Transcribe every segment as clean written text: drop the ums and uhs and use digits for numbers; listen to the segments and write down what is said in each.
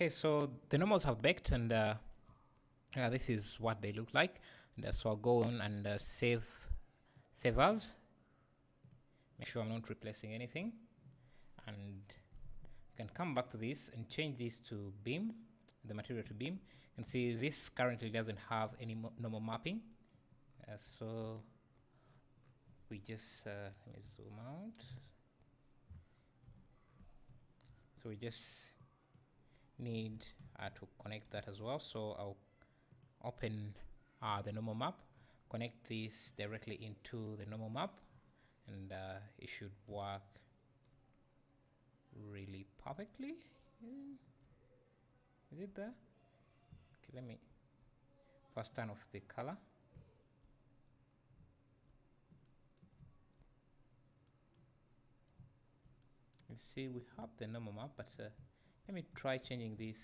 Okay, so the normals have baked, and this is what they look like. And so I'll go on and save as. Make sure I'm not replacing anything, and you can come back to this and change this to beam, the material to beam. You can see this currently doesn't have any normal mapping, so we just let me zoom out. So we just need to connect that as well. So I'll open the normal map, connect this directly into the normal map, and it should work really perfectly. Is it there? Okay, let me first turn off the color. You see we have the normal map, but let me try changing this.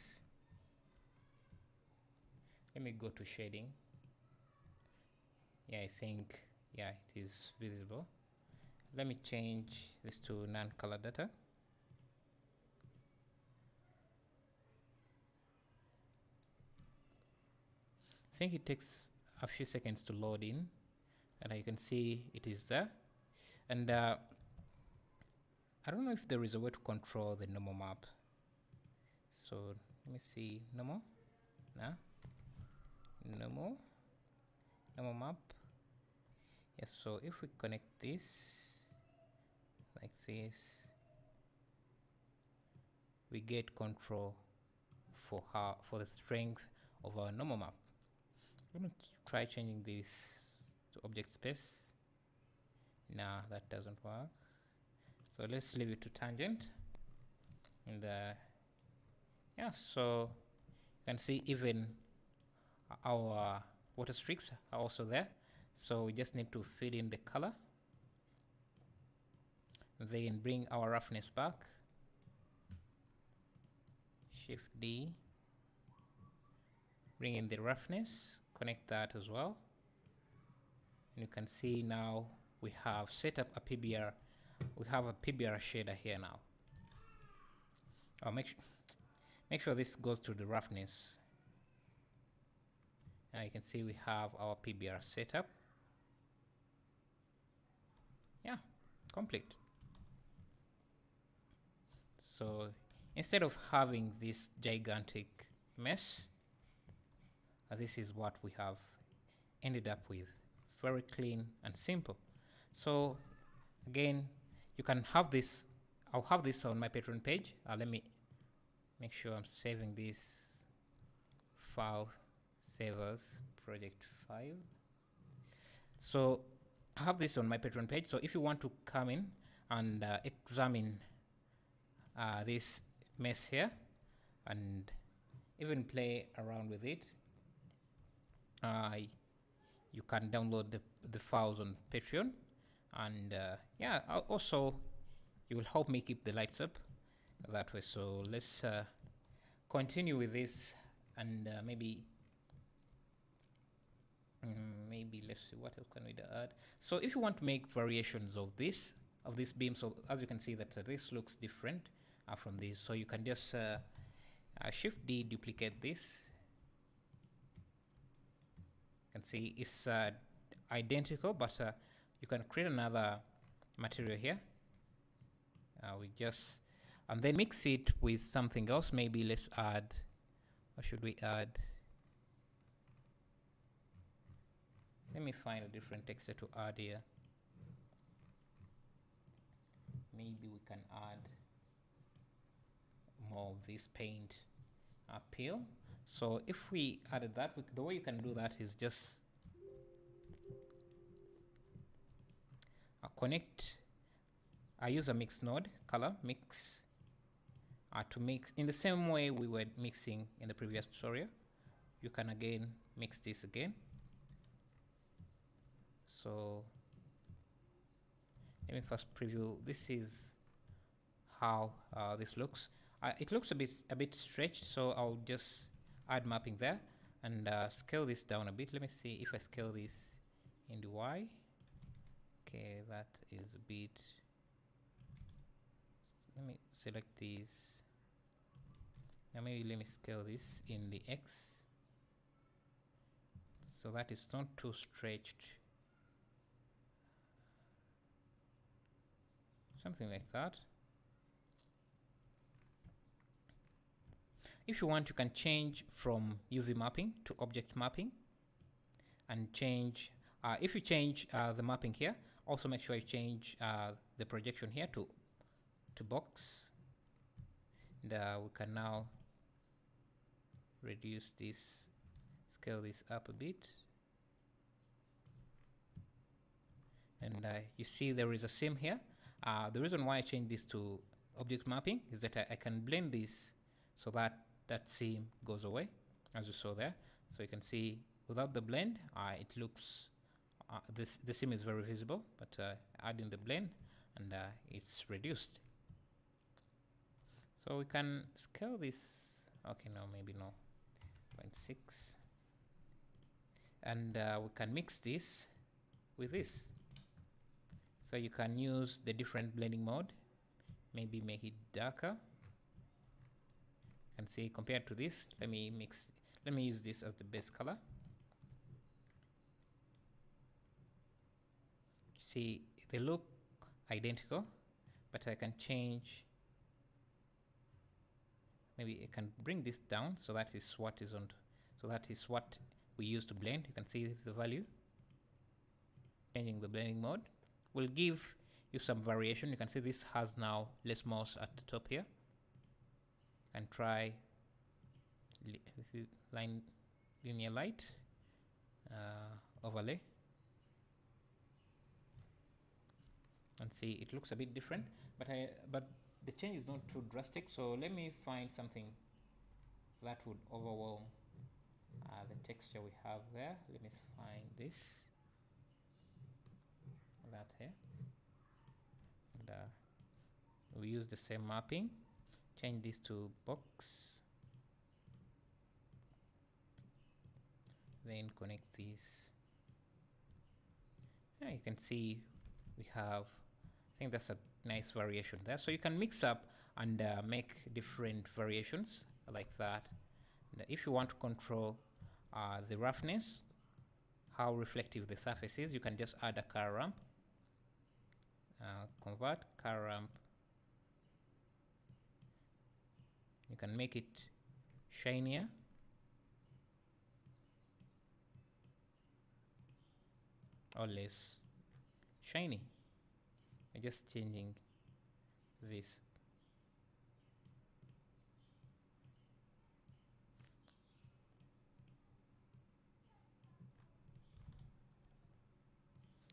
Let me go to shading. Yeah, I think, yeah, it is visible. Let me change this to non-color data. I think it takes a few seconds to load in, and you can see it is there. And I don't know if there is a way to control the normal map. So let me see, normal, normal map. Yes, so if we connect this like this, we get control for the strength of our normal map. I'm going to try changing this to object space. Nah, that doesn't work. So let's leave it to tangent. And yeah, so you can see even our water streaks are also there. So we just need to fill in the color, then bring our roughness back. Shift D, bring in the roughness, connect that as well. And you can see now we have set up a PBR. We have a PBR shader here now. Oh, make sure this goes to the roughness. Now you can see we have our PBR set up. Yeah, complete. So instead of having this gigantic mess, this is what we have ended up with. Very clean and simple. So again, you can have this. I'll have this on my Patreon page. Let me make sure I'm saving this file. Save as project 5. So I have this on my Patreon page. So if you want to come in and examine this mess here and even play around with it, you can download the files on Patreon. And yeah, also you will help me keep the lights up that way. So let's continue with this, and maybe let's see what else can we add. So if you want to make variations of this beam, so as you can see that this looks different from this, so you can just Shift D, duplicate this. You can see it's identical, but you can create another material here. We just, and then mix it with something else. Maybe let's add, what should we add? Let me find a different texture to add here. Maybe we can add more of this paint peel. So if we added that, the way you can do that is just connect. I use a mix node, color mix, to mix in the same way we were mixing in the previous tutorial. You can again mix this again. So let me first preview. This is how this looks. It looks a bit stretched, so I'll just add mapping there and scale this down a bit. Let me see if I scale this into Y. Okay, that is a bit. Let me select these. Now maybe let me scale this in the X so that it's not too stretched. Something like that. If you want, you can change from UV mapping to object mapping and change, if you change the mapping here, also make sure you change the projection here to box. And we can now reduce this, scale this up a bit. And you see there is a seam here. The reason why I changed this to object mapping is that I can blend this so that that seam goes away, as you saw there. So you can see without the blend, it looks, the seam is very visible, but adding the blend and it's reduced. So we can scale this, okay, no, maybe no, 0.6. And we can mix this with this. So you can use the different blending mode, maybe make it darker. You can see compared to this, let me use this as the base color. See, they look identical, but I can change, maybe I can bring this down so that is what is on, so that is what we use to blend. You can see the value. Changing the blending mode will give you some variation. You can see this has now less mouse at the top here. And try linear light overlay, and see it looks a bit different, but the change is not too drastic. So let me find something that would overwhelm the texture we have there. Let me find this, that here, and we use the same mapping. Change this to box, then connect this. Yeah, you can see we have, I think that's a nice variation there. So you can mix up and make different variations like that. And if you want to control the roughness, how reflective the surface is, you can just add a color ramp, convert color ramp. You can make it shinier, or less shiny. I'm just changing this.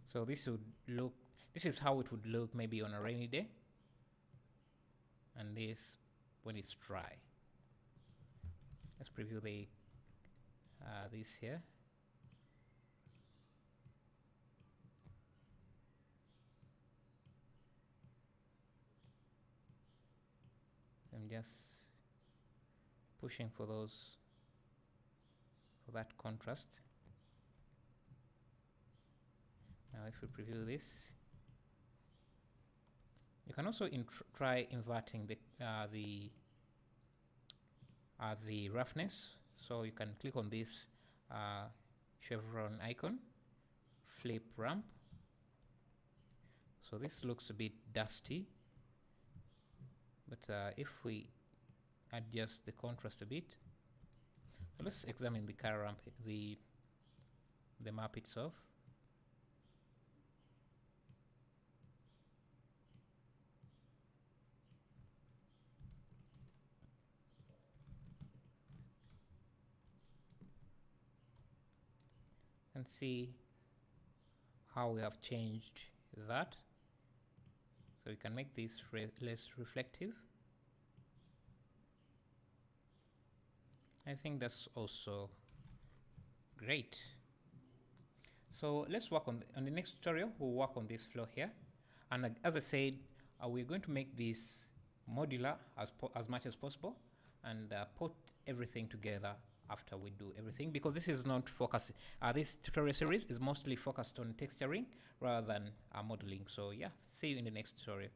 So this would look, this is how it would look maybe on a rainy day, and this when it's dry. Let's preview the this here. I'm just pushing for that contrast. Now if we preview this, you can also try inverting the roughness. So you can click on this chevron icon, flip ramp. So this looks a bit dusty, but if we adjust the contrast a bit, so let's examine the color ramp, the map itself. And see how we have changed that. So we can make this less reflective. I think that's also great. So let's work on the next tutorial. We'll work on this flow here, and as I said, we're going to make this modular as much as possible, and put everything together after we do everything, because this is not focused, this tutorial series is mostly focused on texturing rather than modeling. So yeah, see you in the next tutorial.